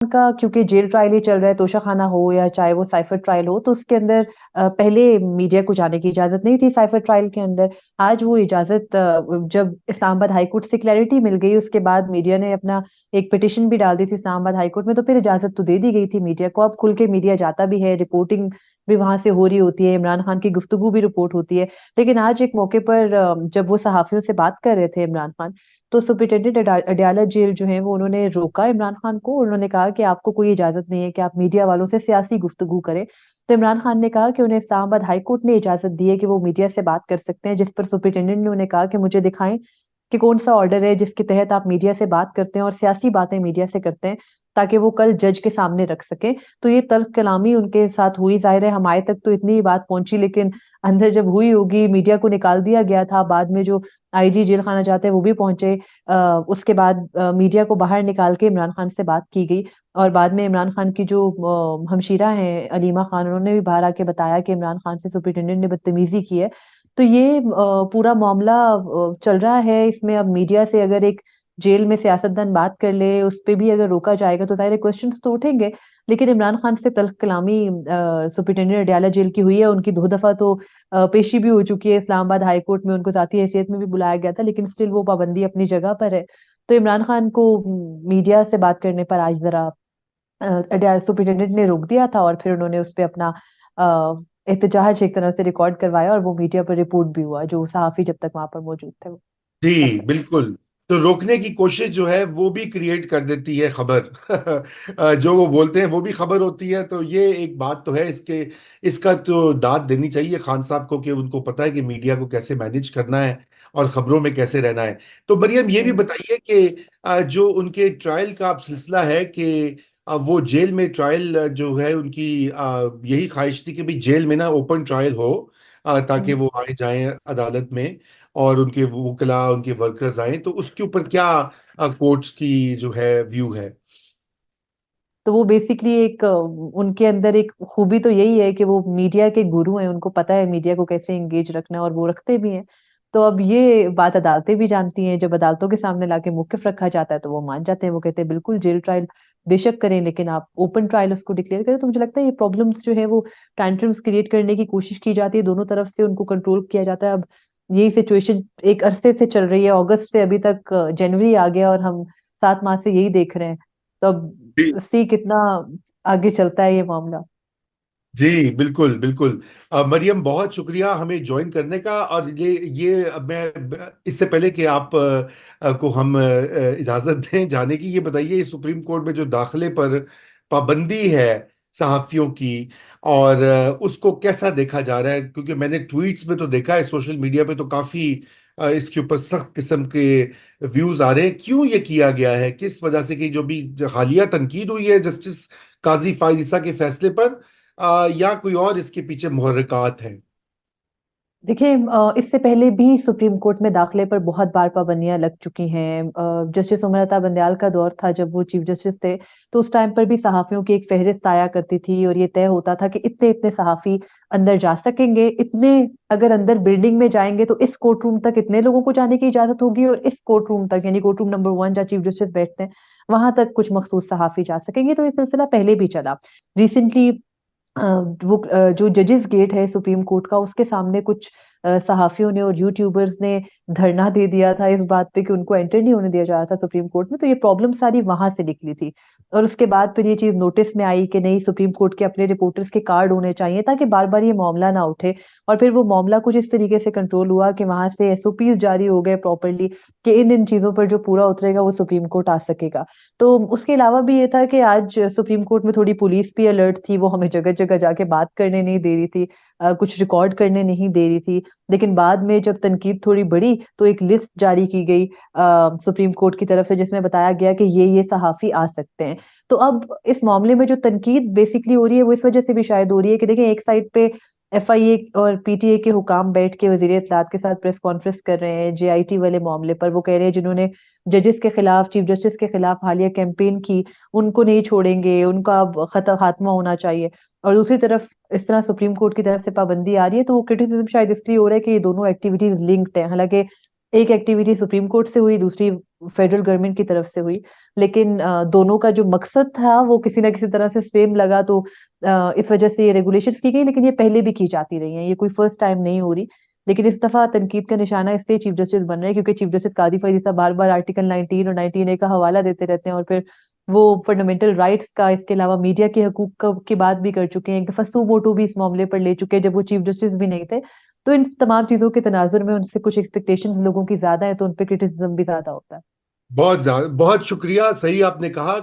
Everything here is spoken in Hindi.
का क्योंकि जेल ट्रायल ही चल रहा है, तोशाखाना हो या चाहे वो साइफर ट्रायल हो, तो उसके अंदर पहले मीडिया को जाने की इजाजत नहीं थी साइफर ट्रायल के अंदर। आज वो इजाजत जब इस्लामाबाद हाई कोर्ट से क्लैरिटी मिल गई, उसके बाद मीडिया ने अपना एक पिटिशन भी डाल दी थी इस्लामाबाद हाई कोर्ट में, तो फिर इजाजत तो दे दी गई थी मीडिया को। अब खुल के मीडिया जाता भी है, रिपोर्टिंग भी वहां से हो रही होती है, इमरान खान की गुफ्तगू भी रिपोर्ट होती है। लेकिन आज एक मौके पर जब वो सहाफियों से बात कर रहे थे इमरान खान, तो सुपरिटेंडेंट अडयाला जेल जो है वो उन्होंने रोका इमरान खान को। उन्होंने कहा कि आपको कोई इजाजत नहीं है कि आप मीडिया वालों से सियासी गुफ्तगू करें। तो इमरान खान ने कहा कि उन्हें इस्लामाबाद हाई कोर्ट ने इजाजत दी है कि वो मीडिया से बात कर सकते हैं, जिस पर सुपरिटेंडेंट ने उन्हें कहा कि मुझे दिखाएं कि कौन सा ऑर्डर है जिसके तहत आप मीडिया से बात करते हैं और सियासी बातें मीडिया से करते हैं, ताकि वो कल जज के सामने रख सके। तो ये तल्ख कलामी उनके साथ हुई, जाहिर है हमारे तक तो इतनी ही बात पहुंची, लेकिन अंदर जब हुई होगी, मीडिया को निकाल दिया गया था। बाद में जो आईजी जेल खाना जाते हैं वो भी पहुंचे। उसके बाद मीडिया को बाहर निकाल के इमरान खान से बात की गई। और बाद में इमरान खान की जो हमशीरा हैं अलीमा खान, उन्होंने भी बाहर आके बताया कि इमरान खान से सुपरिटेंडेंट ने बदतमीजी की है। तो ये पूरा मामला चल रहा है। इसमें अब मीडिया से अगर एक जेल में सियासतदान बात कर ले, उस पे भी अगर रोका जाएगा तो सारे क्वेश्चंस तो उठेंगे। लेकिन इमरान खान से तल्ख कलामी सुपरिटेंडेंट अडयाला जेल की हुई है। उनकी 2 दफा तो पेशी भी हो चुकी है इस्लामाबाद हाई कोर्ट में, उनको जाती हैसियत में भी बुलाया गया था, लेकिन स्टिल वो पाबंदी अपनी जगह पर है। तो इमरान खान को मीडिया से बात करने पर आज जरा सुपरिटेंडेंट ने रोक दिया था, और फिर उन्होंने उस पे अपना एहतजाज एक तरह से रिकॉर्ड करवाया, और वो मीडिया पर रिपोर्ट भी हुआ, जो सहाफी जब तक वहां पर मौजूद थे वो कर जी सके। बिल्कुल। तो रोकने की कोशिश जो है वो भी क्रिएट कर देती है खबर। जो वो बोलते हैं वो भी खबर होती है। तो ये एक बात तो है इसके, इसका तो दाद देनी चाहिए खान साहब को कि उनको पता है कि मीडिया को कैसे मैनेज करना है और खबरों में कैसे रहना है। तो मरियम ये भी हम्म। बताइए कि जो उनके ट्रायल का अब सिलसिला है कि वो जेल में ट्रायल जो है उनकी यही ख्वाहिश थी कि भाई जेल में ना ओपन ट्रायल हो, ताकि हम्म। वो आए जाएं अदालत में और उनके वकला उनके वर्कर्स आए। तो उसके ऊपर क्या कोर्ट्स की जो है व्यू है? तो वो बेसिकली एक उनके अंदर एक खूबी तो यही है कि वो मीडिया के गुरु हैं, उनको पता है मीडिया को कैसे एंगेज रखना है, और वो रखते भी हैं। तो अब ये बात अदालतें भी जानती हैं, जब अदालतों के सामने लाके मौकिफ रखा जाता है तो वो मान जाते हैं। वो कहते हैं बिल्कुल जेल ट्रायल बेशक करें, लेकिन आप ओपन ट्रायल उसको डिक्लेयर करें। तो मुझे लगता है ये प्रॉब्लम्स जो है वो टैंट्रम्स क्रिएट करने की कोशिश की जाती है, दोनों तरफ से उनको कंट्रोल किया जाता है। अब यही सिचुएशन एक अरसे से चल रही है, अगस्त से अभी तक जनवरी आ गया, और हम 7 माह से यही देख रहे हैं। तो अब सी कितना आगे चलता है ये मामला। जी बिल्कुल बिल्कुल। मरियम बहुत शुक्रिया हमें ज्वाइन करने का। और ये अब मैं इससे पहले कि आप को हम इजाजत दें जाने की, ये बताइए सुप्रीम कोर्ट में जो दाखिले पर पाबंदी है सहाफियों की, और उसको कैसा देखा जा रहा है? क्योंकि मैंने ट्वीट्स में तो देखा है, सोशल मीडिया पे तो काफी इसके ऊपर सख्त किस्म के व्यूज आ रहे हैं। क्यों ये किया गया है, किस वजह से? कि जो भी जो हालिया तनकीद हुई है जस्टिस काजी फाइज ईसा के फैसले पर, या कोई और इसके पीछे मुहर्रिकात हैं? देखिए, इससे पहले भी सुप्रीम कोर्ट में दाखिले पर बहुत बार पाबंदियां लग चुकी हैं। जस्टिस उमरता बंदयाल का दौर था जब वो चीफ जस्टिस थे, तो उस टाइम पर भी सहाफियों की एक फहरिस्त आया करती थी, और ये तय होता था कि इतने इतने सहाफी अंदर जा सकेंगे, इतने अगर अंदर बिल्डिंग में जाएंगे तो इस कोर्ट रूम तक इतने लोगों को जाने की इजाजत होगी, और इस कोर्ट रूम तक यानी कोर्ट रूम नंबर 1 जहाँ चीफ जस्टिस बैठते हैं वहां तक कुछ मखसूस सहाफी जा सकेंगे। तो ये सिलसिला पहले भी चला। रिसेंटली जो जजेस गेट है सुप्रीम कोर्ट का, उसके सामने कुछ सहाफियों ने और यूट्यूबर्स ने धरना दे दिया था इस बात पे कि उनको एंटर नहीं होने दिया जा रहा था सुप्रीम कोर्ट में। तो ये प्रॉब्लम सारी वहां से निकली थी, और उसके बाद फिर ये चीज नोटिस में आई कि नहीं, सुप्रीम कोर्ट के अपने रिपोर्टर्स के कार्ड होने चाहिए ताकि बार बार ये मामला ना उठे। और फिर वो मामला कुछ इस तरीके से कंट्रोल हुआ कि वहां से एसओपीज जारी हो गए प्रॉपरली, कि इन इन चीजों पर जो पूरा उतरेगा वो सुप्रीम कोर्ट आ सकेगा। तो उसके अलावा भी ये था कि आज सुप्रीम कोर्ट में थोड़ी पुलिस भी अलर्ट थी, वो हमें जगह जगह जाके बात करने नहीं दे रही थी, कुछ रिकॉर्ड करने नहीं दे रही थी। लेकिन बाद में जब तनकीद थोड़ी बढ़ी तो एक लिस्ट जारी की गई सुप्रीम कोर्ट की तरफ से, जिसमें बताया गया कि ये सहाफी आ सकते हैं। तो अब इस मामले में जो तनकीद बेसिकली हो रही है वो इस वजह से भी शायद हो रही है कि देखिए, एक साइड पे एफआईए और पीटीए के हुकाम बैठ के वजीर इत्तलात के साथ प्रेस कॉन्फ्रेंस कर रहे हैं जेआईटी वाले मामले पर। वो कह रहे हैं जिन्होंने जजेस के खिलाफ, चीफ जस्टिस के खिलाफ हालिया कैंपेन की, उनको नहीं छोड़ेंगे, उनका अब खात्मा होना चाहिए। और दूसरी तरफ इस तरह सुप्रीम कोर्ट की तरफ से पाबंदी आ रही है, तो वो क्रिटिसिज्म शायद इसलिए हो रहा है कि ये दोनों एक्टिविटीज लिंक्ड है। हालांकि एक एक्टिविटी सुप्रीम कोर्ट से हुई, दूसरी फेडरल गवर्नमेंट की तरफ से हुई, लेकिन दोनों का जो मकसद था वो किसी ना किसी तरह से सेम लगा, तो इस वजह से ये रेगुलेशंस की गई। लेकिन ये पहले भी की जाती रही हैं, ये कोई फर्स्ट टाइम नहीं हो रही। लेकिन इस दफा तनकीद का निशाना इसलिए चीफ जस्टिस बन रहे हैं क्योंकि चीफ जस्टिस कादी फरीद साहब बार बार आर्टिकल 19 और 19A का हवाला देते रहते हैं, और फिर वो फंडामेंटल राइट्स का, इसके अलावा मीडिया के हकूक की बात भी कर चुके हैं। एक दफा सू मोटो भी इस मामले पर ले चुके हैं जब वो चीफ जस्टिस भी नहीं थे। तो इन तमाम चीजों के तनाजुर में उनसे कुछ एक्सपेक्टेशंस लोगों की ज्यादा है, तो उन पे क्रिटिसिज्म भी ज्यादा होता है। बहुत शुक्रिया, सही आपने कहा।